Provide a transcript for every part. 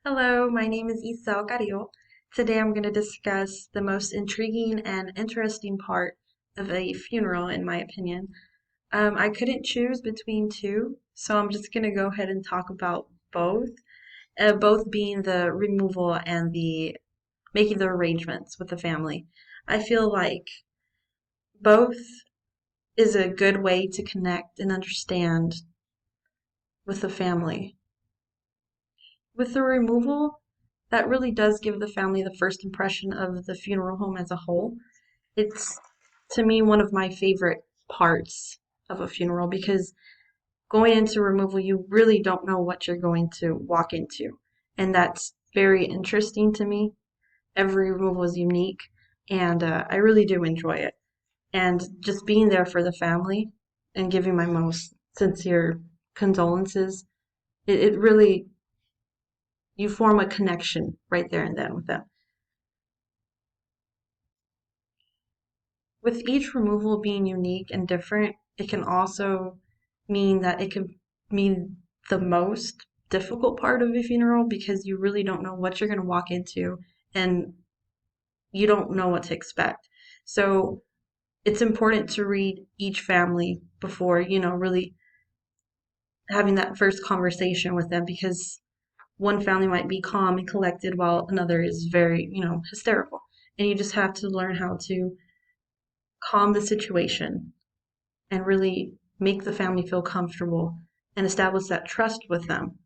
Hello, my name is Isel Carrillo. Today I'm going to discuss the most intriguing and interesting part of a funeral, in my opinion. I couldn't choose between two, so I'm just going to go ahead and talk about both being the removal and the making the arrangements with the family. I feel like both is a good way to connect and understand with the family. With the removal, that really does give the family the first impression of the funeral home as a whole. It's, to me, one of my favorite parts of a funeral because going into removal, you really don't know what you're going to walk into. And that's very interesting to me. Every removal is unique, and I really do enjoy it. And just being there for the family and giving my most sincere condolences, it really you form a connection right there and then with them. With each removal being unique and different, it can also mean that it can mean the most difficult part of a funeral because you really don't know what you're going to walk into and you don't know what to expect. So it's important to read each family before, really having that first conversation with them because one family might be calm and collected while another is very, hysterical. And you just have to learn how to calm the situation and really make the family feel comfortable and establish that trust with them.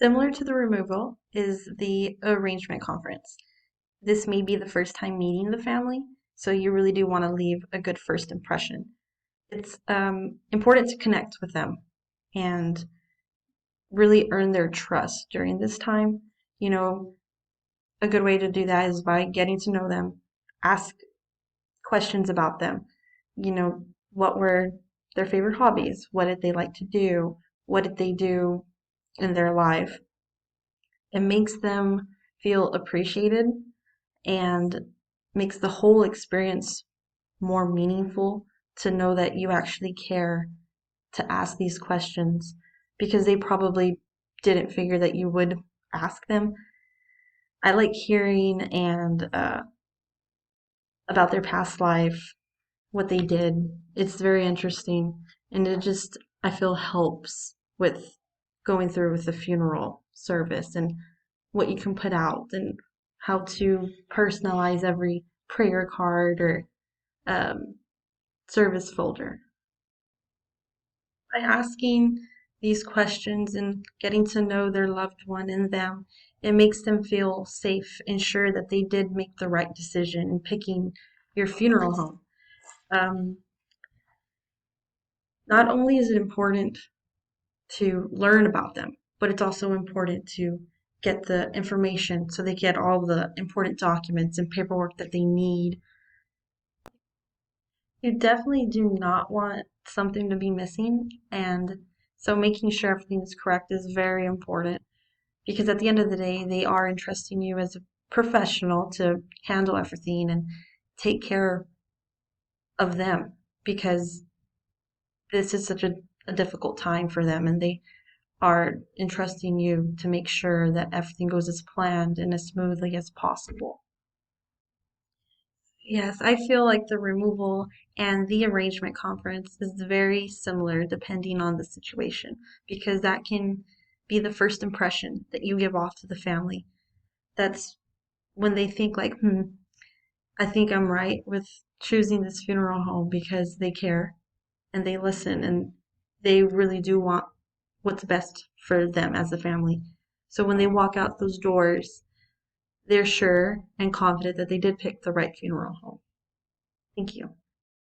Similar to the removal is the arrangement conference. This may be the first time meeting the family, so you really do want to leave a good first impression. It's important to connect with them and really earn their trust during this time. You know, a good way to do that is by getting to know them, ask questions about them. You know, what were their favorite hobbies? What did they like to do? What did they do in their life? It makes them feel appreciated and makes the whole experience more meaningful to know that you actually care to ask these questions because they probably didn't figure that you would ask them. I like hearing and about their past life, what they did. It's very interesting, and it just I feel helps with going through with the funeral service and what you can put out and how to personalize every prayer card or um, service folder. By asking these questions and getting to know their loved one and them, it makes them feel safe and sure that they did make the right decision in picking your funeral home. Um, Not only is it important to learn about them, but it's also important to get the information so they get all the important documents and paperwork that they need. You definitely do not want something to be missing, and so making sure everything is correct is very important because at the end of the day, they are entrusting you as a professional to handle everything and take care of them because this is such a difficult time for them and they are entrusting you to make sure that everything goes as planned and as smoothly as possible. Yes, I feel like the removal and the arrangement conference is very similar depending on the situation because that can be the first impression that you give off to the family. That's when they think like, I think I'm right with choosing this funeral home because they care and they listen and they really do want what's best for them as a family. So when they walk out those doors, they're sure and confident that they did pick the right funeral home. Thank you.